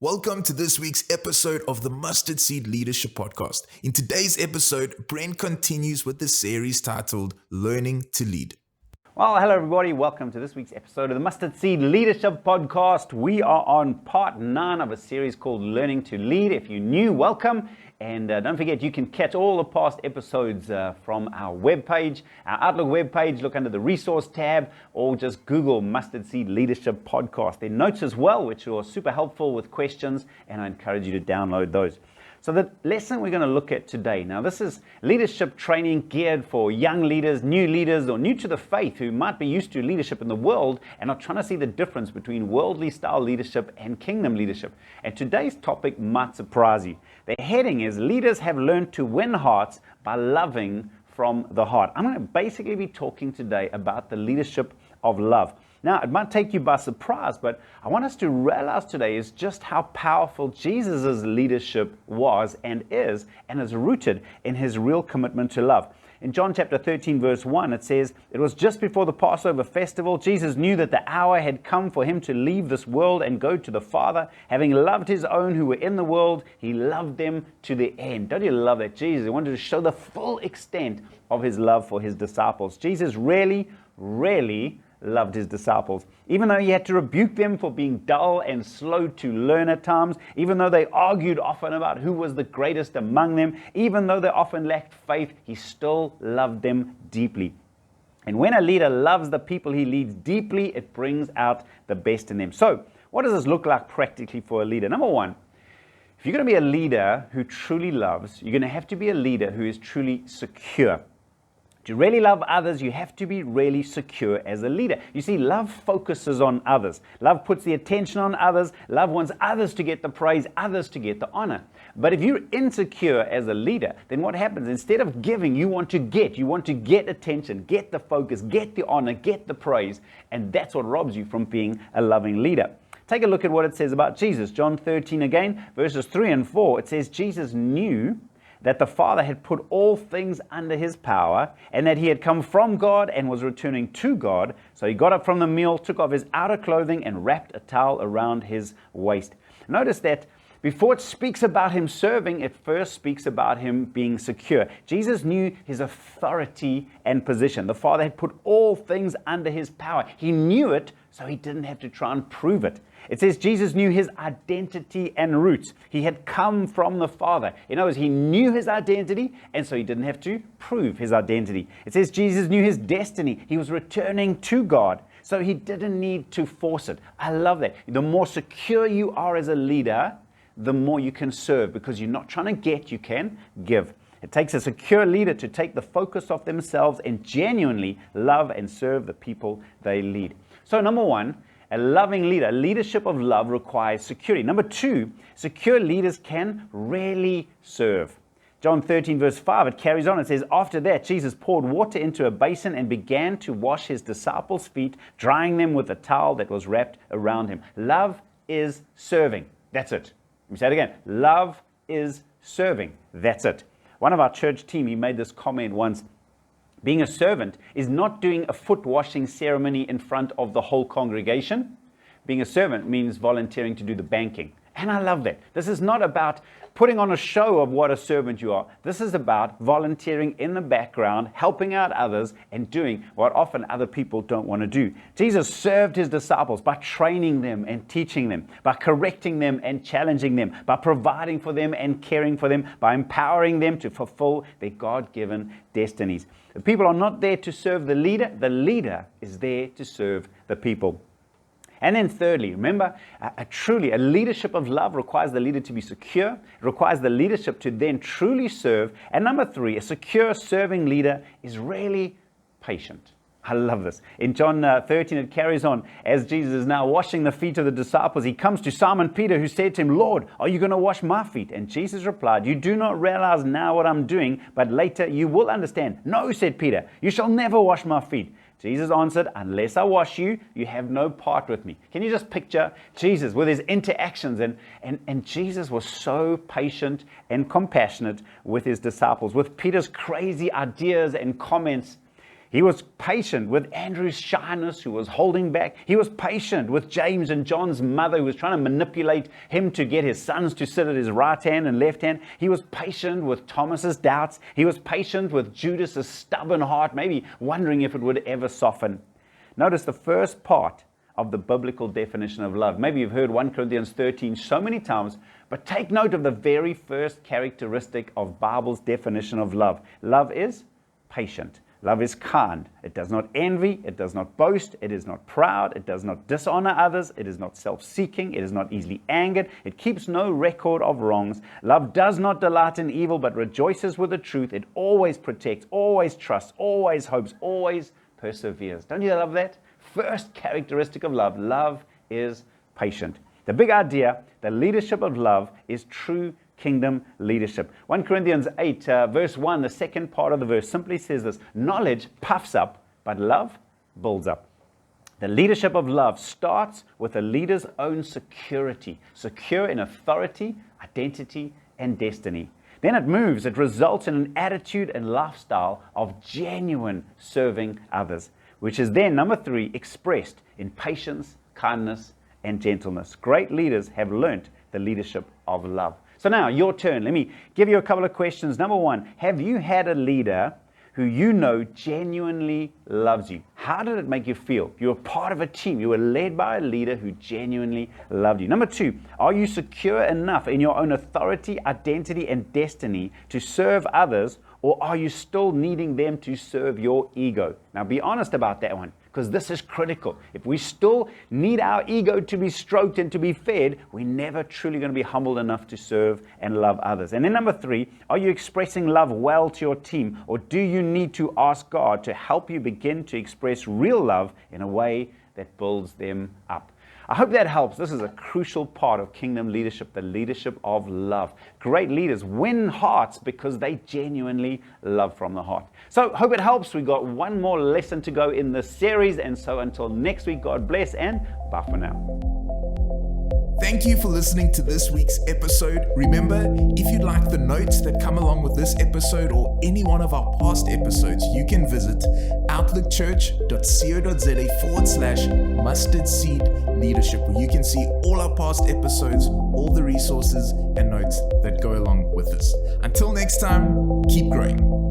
Welcome to this week's episode of the Mustard Seed Leadership Podcast. In today's episode, Brent continues with the series titled Learning to Lead. Well, hello everybody. Welcome to this week's episode of the Mustard Seed Leadership Podcast. We are on part 9 of a series called Learning to Lead. If you're new, welcome. And don't forget, you can catch all the past episodes from our webpage, our Outlook webpage. Look under the resource tab or just Google Mustard Seed Leadership Podcast. There are notes as well, which are super helpful with questions, and I encourage you to download those. So the lesson we're going to look at today, now this is leadership training geared for young leaders, new leaders, or new to the faith who might be used to leadership in the world and are trying to see the difference between worldly style leadership and kingdom leadership. And today's topic might surprise you. The heading is Leaders Have Learned to Win Hearts by Loving from the Heart. I'm going to basically be talking today about the leadership of love. Now, it might take you by surprise, but I want us to realize today is just how powerful Jesus' leadership was and is rooted in his real commitment to love. In John chapter 13, verse 1, it says, "It was just before the Passover festival. Jesus knew that the hour had come for him to leave this world and go to the Father. Having loved his own who were in the world, he loved them to the end." Don't you love that? Jesus wanted to show the full extent of his love for his disciples. Jesus really loved his disciples. Even though he had to rebuke them for being dull and slow to learn at times, even though they argued often about who was the greatest among them, even though they often lacked faith, he still loved them deeply. And when a leader loves the people he leads deeply, it brings out the best in them. So, what does this look like practically for a leader? Number one, if you're going to be a leader who truly loves, you're going to have to be a leader who is truly secure. To really love others, you have to be really secure as a leader. You see, love focuses on others. Love puts the attention on others. Love wants others to get the praise, others to get the honor. But if you're insecure as a leader, then what happens? Instead of giving, you want to get attention, get the focus, get the honor, get the praise. And that's what robs you from being a loving leader. Take a look at what it says about Jesus. John 13 again, verses 3 and 4. It says, Jesus knew that the Father had put all things under his power, and that he had come from God and was returning to God. So he got up from the meal, took off his outer clothing, and wrapped a towel around his waist. Notice that before it speaks about him serving, it first speaks about him being secure. Jesus knew his authority and position. The Father had put all things under his power. He knew it, so he didn't have to try and prove it. It says Jesus knew his identity and roots. He had come from the Father. In other words, he knew his identity, and so he didn't have to prove his identity. It says Jesus knew his destiny. He was returning to God, so he didn't need to force it. I love that. The more secure you are as a leader, the more you can serve, because you're not trying to get, you can give. It takes a secure leader to take the focus off themselves and genuinely love and serve the people they lead. So number one, a loving leader, a leadership of love requires security. Number two, secure leaders can really serve. John 13 verse 5, it carries on. It says, after that, Jesus poured water into a basin and began to wash his disciples' feet, drying them with a towel that was wrapped around him. Love is serving. That's it. Let me say it again. Love is serving. That's it. One of our church team, he made this comment once. Being a servant is not doing a foot washing ceremony in front of the whole congregation. Being a servant means volunteering to do the banking. And I love that. This is not about putting on a show of what a servant you are. This is about volunteering in the background, helping out others, and doing what often other people don't want to do. Jesus served his disciples by training them and teaching them, by correcting them and challenging them, by providing for them and caring for them, by empowering them to fulfill their God-given destinies. The people are not there to serve the leader is there to serve the people. And then thirdly, remember, a leadership of love requires the leader to be secure. It requires the leadership to then truly serve. And number three, a secure serving leader is really patient. I love this. In John 13, it carries on. As Jesus is now washing the feet of the disciples, he comes to Simon Peter, who said to him, Lord, are you going to wash my feet? And Jesus replied, you do not realize now what I'm doing, but later you will understand. No, said Peter, you shall never wash my feet. Jesus answered, unless I wash you, you have no part with me. Can you just picture Jesus with his interactions? And Jesus was so patient and compassionate with his disciples. With Peter's crazy ideas and comments, He was patient with Andrew's shyness, who was holding back. He was patient with James and John's mother, who was trying to manipulate him to get his sons to sit at his right hand and left hand. He was patient with Thomas's doubts. He was patient with Judas's stubborn heart, maybe wondering if it would ever soften. Notice the first part of the biblical definition of love. Maybe you've heard 1 Corinthians 13 so many times, but take note of the very first characteristic of Bible's definition of love. Love is patient. Love is kind. It does not envy. It does not boast. It is not proud. It does not dishonor others. It is not self-seeking. It is not easily angered. It keeps no record of wrongs. Love does not delight in evil, but rejoices with the truth. It always protects, always trusts, always hopes, always perseveres. Don't you love that? First characteristic of love. Love is patient. The big idea, the leadership of love, is true kingdom leadership. 1 Corinthians 8, verse 1, the second part of the verse simply says this: knowledge puffs up, but love builds up. The leadership of love starts with a leader's own security, secure in authority, identity, and destiny. Then it moves, it results in an attitude and lifestyle of genuine serving others, which is then, number 3, expressed in patience, kindness, and gentleness. Great leaders have learnt the leadership of love. So now, your turn. Let me give you a couple of questions. Number 1, have you had a leader who you know genuinely loves you? How did it make you feel? You were part of a team. You were led by a leader who genuinely loved you. Number 2, are you secure enough in your own authority, identity, and destiny to serve others, or are you still needing them to serve your ego? Now, be honest about that one, because this is critical. If we still need our ego to be stroked and to be fed, we're never truly going to be humbled enough to serve and love others. And then number 3, are you expressing love well to your team, or do you need to ask God to help you begin to express real love in a way that builds them up? I hope that helps. This is a crucial part of kingdom leadership, the leadership of love. Great leaders win hearts because they genuinely love from the heart. So, hope it helps. We've got one more lesson to go in this series. And so until next week, God bless and bye for now. Thank you for listening to this week's episode. Remember, if you'd like the notes that come along with this episode or any one of our past episodes, you can visit outlookchurch.co.za/mustard seed leadership, where you can see all our past episodes, all the resources and notes that go along with this. Until next time, keep growing.